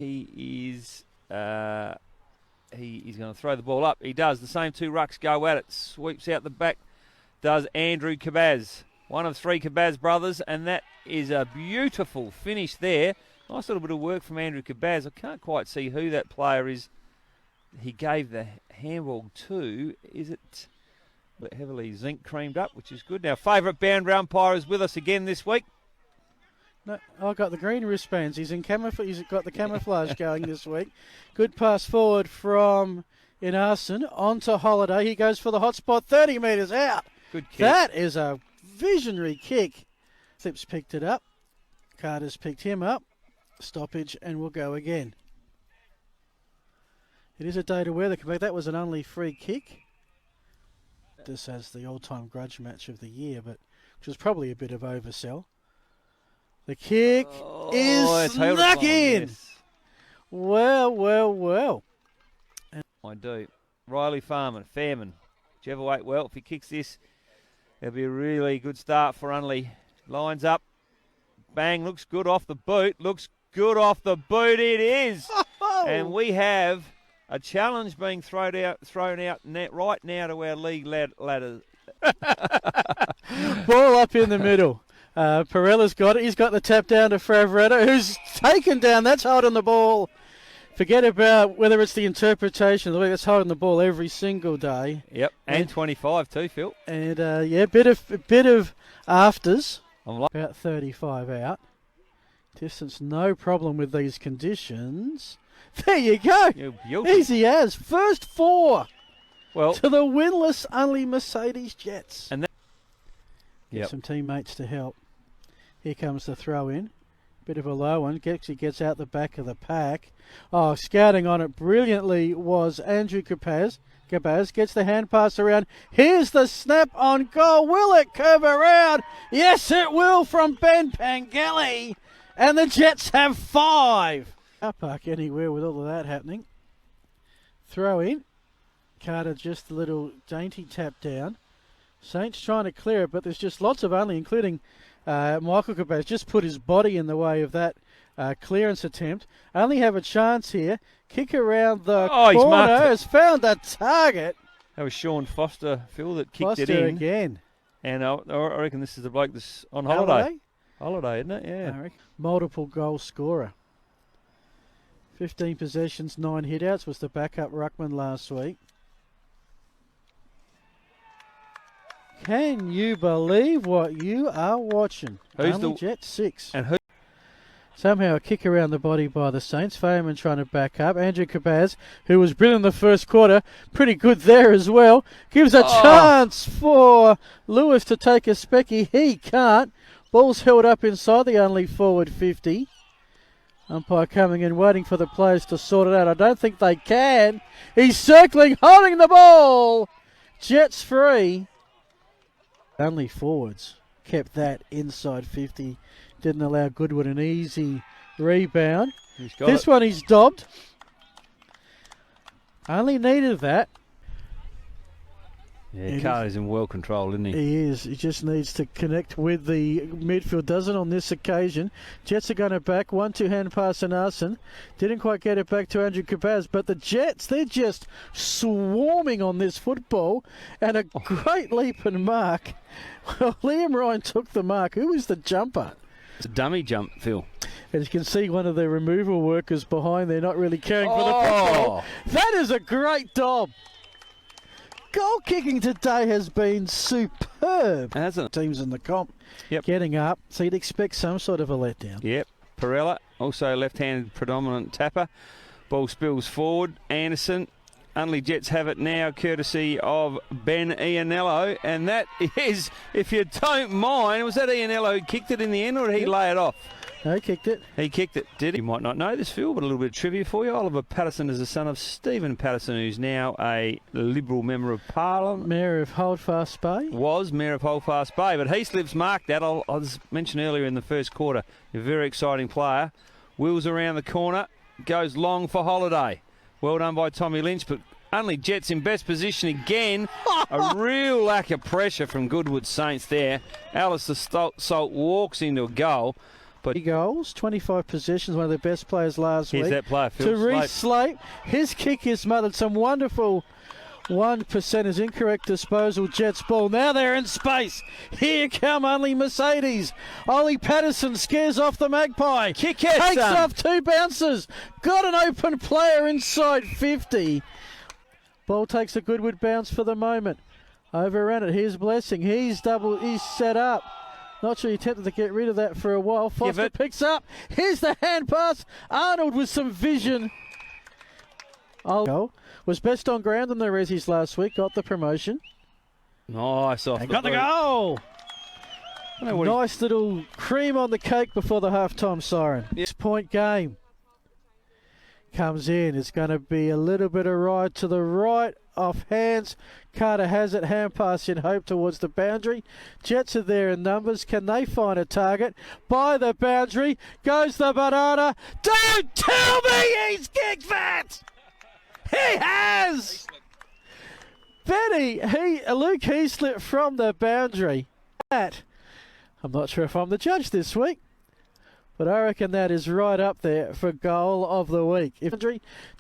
He is going to throw the ball up. He does. The same two rucks go at it. Sweeps out the back. Does Andrew Cabaz. One of three Cabaz brothers, and that is a beautiful finish there. Nice little bit of work from Andrew Cabaz. I can't quite see who that player is he gave the handball to. Is it heavily zinc creamed up, which is good. Now, favourite boundary umpire is with us again this week. No, I got the green wristbands. He's in camouflage. He's got the camouflage going this week. Good pass forward from Inarson onto Holiday. He goes for the hot spot, 30 metres out. Good kick. That is a visionary kick. Flip's picked it up. Carter's picked him up. Stoppage, and we'll go again. It is a day to wear the comeback. That was an Unley free kick. This as the all-time grudge match of the year, but which was probably a bit of oversell. The kick is snuck in. Yes. Well. I do. Riley Fairman. Whichever way, well, if he kicks this, it'll be a really good start for Unley. Lines up. Bang, looks good off the boot. It is. And we have a challenge being thrown out right now to our league ladder. Ball up in the middle. Perella's got it. He's got the tap down to Fravretta, who's taken down. That's holding the ball. Forget about whether it's the interpretation of the way that's holding the ball every single day. Yep, and 25 too, Phil. And bit of afters. About 35 out. Distance, no problem with these conditions. There you go. Easy as. First four. Well, to the winless Unley Mercedes Jets. And Get some teammates to help. Here comes the throw in. Bit of a low one. Gets out the back of the pack. Oh, scouting on it brilliantly was Andrew Cabaz. Gets the hand pass around. Here's the snap on goal. Will it curve around? Yes, it will from Ben Pangeli. And the Jets have 5. Car park anywhere with all of that happening. Throw in. Carter just a little dainty tap down. Saints trying to clear it, but there's just lots of Unley, including Michael Cabaz, just put his body in the way of that clearance attempt. Only have a chance here. Kick around the corner. Has found the target. That was Sean Foster, Phil, that kicked Foster it in. Again. And I reckon this is the bloke that's on holiday. Holiday, isn't it? Yeah. Multiple goal scorer. 15 possessions, 9 hitouts was the backup ruckman last week. Can you believe what you are watching? Who's Unley Jet 6. And who? Somehow a kick around the body by the Saints. Fairman trying to back up. Andrew Cabaz, who was brilliant in the first quarter, pretty good there as well. Gives a chance for Lewis to take a specky. He can't. Ball's held up inside the Unley forward 50. Umpire coming in, waiting for the players to sort it out. I don't think they can. He's circling, holding the ball. Jets free. Unley forwards kept that inside 50. Didn't allow Goodwood an easy rebound. This one he's dobbed. Only needed that. Yeah, Carter's in well control, isn't he? He is. He just needs to connect with the midfield. Doesn't on this occasion. Jets are going to back. 1-2 hand pass and Arson. Didn't quite get it back to Andrew Cabaz. But the Jets, they're just swarming on this football. And a great leap and mark. Well, Liam Ryan took the mark. Who was the jumper? It's a dummy jump, Phil. As you can see, one of the removal workers behind there not really caring for the football. That is a great dob. Goal kicking today has been superb. Hasn't it? Teams in the comp getting up, so you'd expect some sort of a letdown. Yep. Perella, also left-handed predominant tapper. Ball spills forward. Anderson. Unley Jets have it now, courtesy of Ben Ianello. And that is, if you don't mind, was that Ianello who kicked it in the end, or did he lay it off? No, he kicked it. He kicked it, did he? You might not know this, Phil, but a little bit of trivia for you. Oliver Patterson is the son of Stephen Patterson, who's now a Liberal Member of Parliament. Mayor of Holdfast Bay. Was Mayor of Holdfast Bay, but Heaslip's marked that. I was mentioned earlier in the first quarter. A very exciting player. Wheels around the corner, goes long for Holiday. Well done by Tommy Lynch, but Unley Jets in best position again. A real lack of pressure from Goodwood Saints there. Alistair Salt walks into a goal. But 3 goals, 25 possessions, one of the best players last week. Here's that player, Phil To Reece Slape. His kick is smothered. Some wonderful 1% is incorrect disposal. Jets ball. Now they're in space. Here come Unley Mercedes. Ollie Patterson scares off the Magpie. Kick it, Takes son. off 2 bouncers. Got an open player inside 50. Ball takes a Goodwood bounce for the moment. Overran it. Here's Blessing. He's set up. Not sure he attempted to get rid of that for a while. Foster picks up. Here's the hand pass. Arnold with some vision. Was best on ground in the Rezzies last week. Got the promotion. Nice off. Got the goal. Nice little cream on the cake before the half-time siren. 6-point game. Comes in. It's going to be a little bit of ride to the right. Off hands. Carter has it. Hand pass in hope towards the boundary. Jets are there in numbers. Can they find a target? By the boundary. Goes the banana. Don't tell me he's kicked that! He has! Luke Heaslip from the boundary. I'm not sure if I'm the judge this week, but I reckon that is right up there for goal of the week.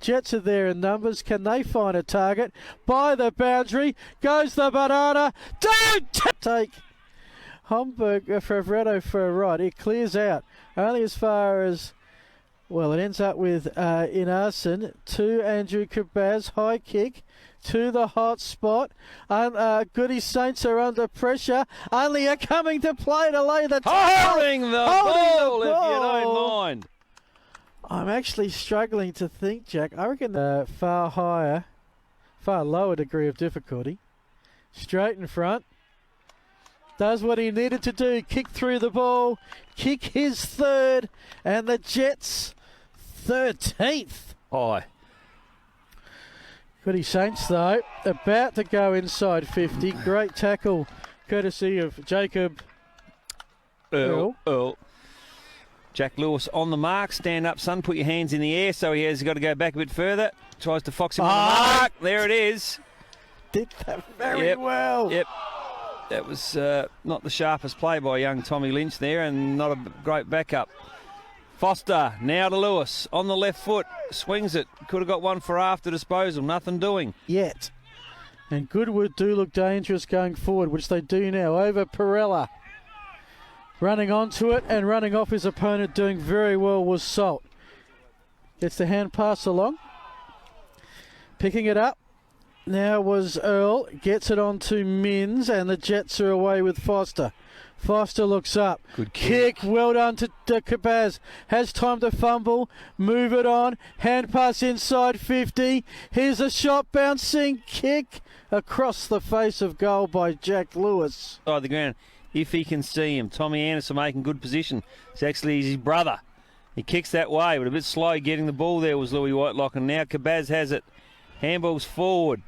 Jets are there in numbers. Can they find a target? By the boundary. Goes the banana. Don't take Homburg for Redo for a ride. It clears out. Only as far as... Well, it ends up with Inarson to Andrew Cabaz. High kick to the hot spot. Goody Saints are under pressure. Only are coming to play to lay the Holding the ball, if you don't mind. I'm actually struggling to think, Jack. I reckon far lower degree of difficulty. Straight in front. Does what he needed to do. Kick through the ball. Kick his third. And the Jets 13th. Aye. Goody Saints, though, about to go inside 50. Great tackle, courtesy of Jacob Earl. Jack Lewis on the mark. Stand up, son. Put your hands in the air. So he has got to go back a bit further. Tries to fox him on the mark. There it is. Did that very well. Yep. That was not the sharpest play by young Tommy Lynch there, and not a great backup. Foster now to Lewis on the left foot. Swings it. Could have got one for after disposal. Nothing doing. Yet. And Goodwood do look dangerous going forward, which they do now. Over Perella. Running onto it and running off his opponent, doing very well was Salt. Gets the hand pass along. Picking it up. Now was Earl. Gets it on to Mins, and the Jets are away with Foster. Foster looks up. Good kick. Well done to Cabaz. Has time to fumble. Move it on. Hand pass inside 50. Here's a shot bouncing kick across the face of goal by Jack Lewis. Side the ground. If he can see him. Tommy Anderson making good position. It's actually his brother. He kicks that way, but a bit slow getting the ball there was Louis Whitelock, and now Cabaz has it. Handballs forward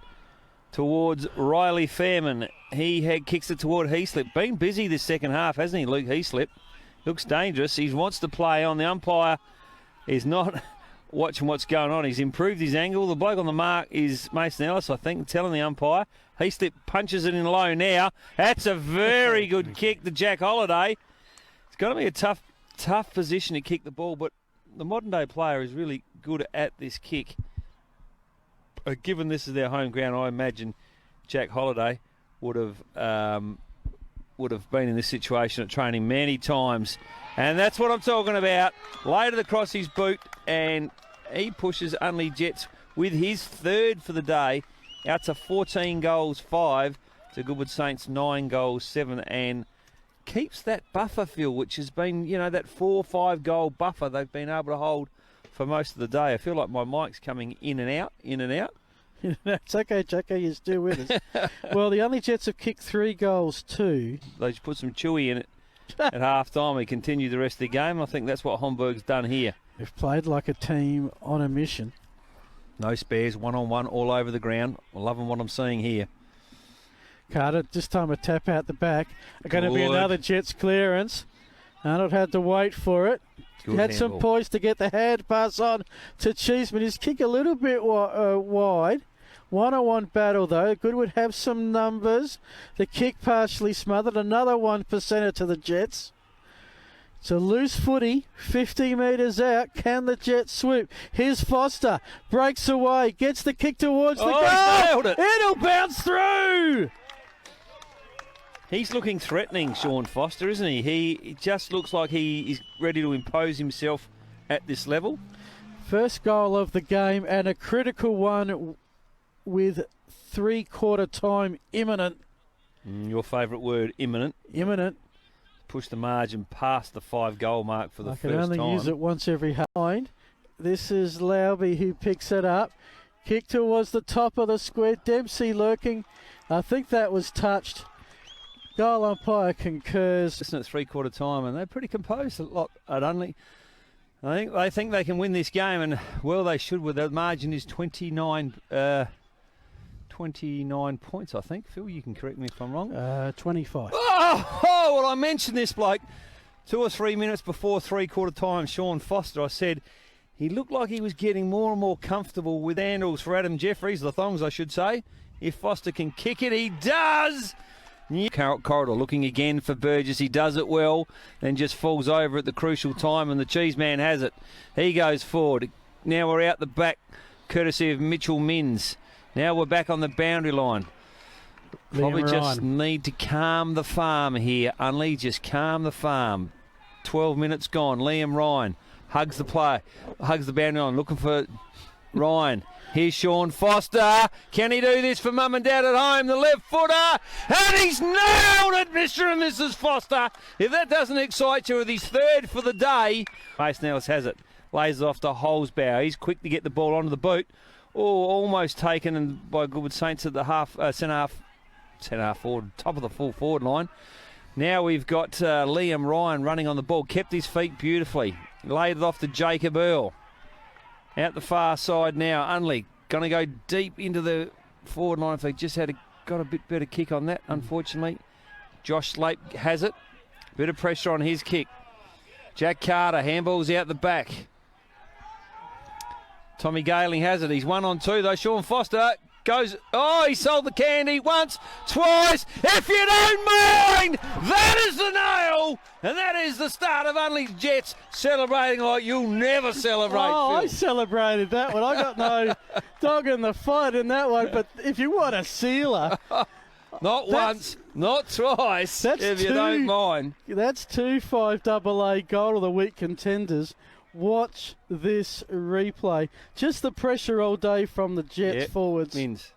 towards Riley Fairman. He kicks it toward Heaslip. Been busy this second half, hasn't he, Luke Heaslip? Looks dangerous. He wants to play on. The umpire is not watching what's going on. He's improved his angle. The bloke on the mark is Mason Ellis, I think, telling the umpire. Heaslip punches it in low now. That's a very good kick to Jack Holliday. It's got to be a tough position to kick the ball, but the modern-day player is really good at this kick. Given this is their home ground, I imagine Jack Holliday would have been in this situation at training many times. And that's what I'm talking about. Laid it across his boot, and he pushes Unley Jets with his third for the day out to 14 goals, 5 to Goodwood Saints, 9 goals, 7, and keeps that buffer, Phil, which has been, that 4 or 5 goal buffer they've been able to hold for most of the day. I feel like my mic's coming in and out. It's okay, Jacko, you're still with us. Well, the Unley Jets have kicked 3 goals too. They just put some chewy in it at half-time. We continue the rest of the game. I think that's what Homburg's done here. They've played like a team on a mission. No spares, one-on-one all over the ground. I'm loving what I'm seeing here. Carter, this time a tap out the back. Going to be another Jets clearance. Arnold had to wait for it. Good had handball. some poise to get the hand pass on to Cheeseman. His kick a little bit wide. One-on-one battle, though. Goodwood have some numbers. The kick partially smothered. Another 1%er to the Jets. It's a loose footy, 50 metres out. Can the Jets swoop? Here's Foster, breaks away, gets the kick towards the goal. Nailed it. It'll bounce through. He's looking threatening, Sean Foster, isn't he? He just looks like he is ready to impose himself at this level. First goal of the game, and a critical one with three-quarter time imminent. Your favourite word, imminent. Imminent. Push the margin past the 5-goal mark for the first time. I can only use it once every half. This is Lauby who picks it up. Kick towards the top of the square. Dempsey lurking. I think that was touched. Goal umpire concurs. Listen, at three-quarter time, and they're pretty composed a lot at Unley. They think they can win this game, and well, they should. With the margin is 29 points, I think. Phil, you can correct me if I'm wrong. 25. Oh, well, I mentioned this bloke 2 or 3 minutes before three-quarter time. Sean Foster, I said he looked like he was getting more and more comfortable with handles for Adam Jeffries, the thongs, I should say. If Foster can kick it, he does. Corridor looking again for Burgess. He does it well, then just falls over at the crucial time, and the cheese man has it. He goes forward. Now we're out the back, courtesy of Mitchell Minns. Now we're back on the boundary line. Probably just need to calm the farm here. Unley, just calm the farm. 12 minutes gone. Liam Ryan hugs the play, hugs the boundary line, looking for Ryan. Here's Sean Foster. Can he do this for mum and dad at home? The left footer. And he's nailed it, Mr. and Mrs. Foster. If that doesn't excite you with his third for the day. Mason Ellis has it. Lays it off to Holzbauer. He's quick to get the ball onto the boot. Oh, almost taken by Goodwood Saints at the centre half forward, top of the full forward line. Now we've got Liam Ryan running on the ball. Kept his feet beautifully. Laid it off to Jacob Earl. Out the far side now, Unley going to go deep into the forward line. If they just got a bit better kick on that, unfortunately. Josh Slape has it. Bit of pressure on his kick. Jack Carter, handballs out the back. Tommy Galing has it. He's 1-on-2 though. Sean Foster goes. Oh, he sold the candy once, twice. If you don't mind, that is the nail. And that is the start of Unley's Jets celebrating like you'll never celebrate. Oh, Phil. I celebrated that one. I got no dog in the fight in that one. But if you want a sealer. Not once, not twice, if you don't mind. That's 2 5AA goal of the week contenders. Watch this replay. Just the pressure all day from the Jets forwards. Mins.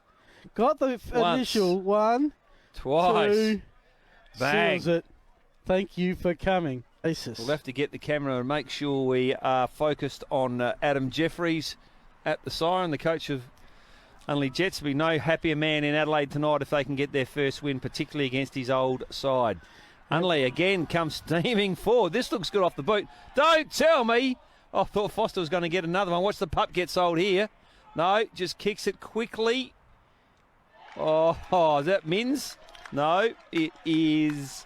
Got the initial one. Twice. 2. Bang. Seals it. Thank you for coming. We'll have to get the camera and make sure we are focused on Adam Jeffries at the siren, the coach of Unley Jets. Will be no happier man in Adelaide tonight if they can get their first win, particularly against his old side. Unley again comes steaming forward. This looks good off the boot. Don't tell me. I thought Foster was going to get another one. Watch the pup get sold here. No, just kicks it quickly. Oh, is that Minns? No, it is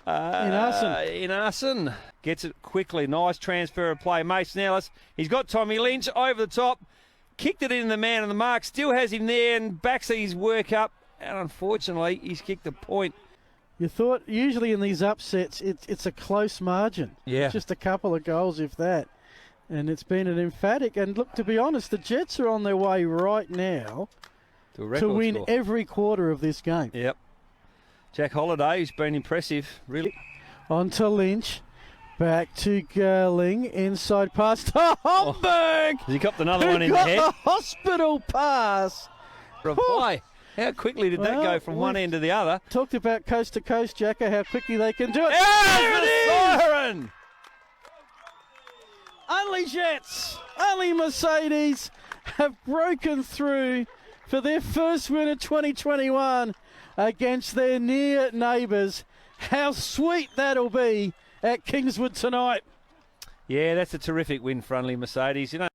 Inarson. Gets it quickly. Nice transfer of play. Mason Ellis. He's got Tommy Lynch over the top. Kicked it in the man on the mark. Still has him there and backs his work up. And unfortunately, he's kicked a point. You thought usually in these upsets it's a close margin. Yeah. It's just a couple of goals, if that. And it's been an emphatic. And look, to be honest, the Jets are on their way right now to win every quarter of this game. Yep. Jack Holliday's been impressive, really. On to Lynch. Back to Gerling. Inside pass to Homburg. Has he copped another one in the head? The hospital pass. Reply. How quickly did that go from one end to the other? Talked about coast to coast, Jacko, how quickly they can do it. There it is! Siren! Unley Jets, Unley Mercedes have broken through for their first win of 2021 against their near neighbours. How sweet that'll be at Kingswood tonight. Yeah, that's a terrific win for Unley Mercedes. You know,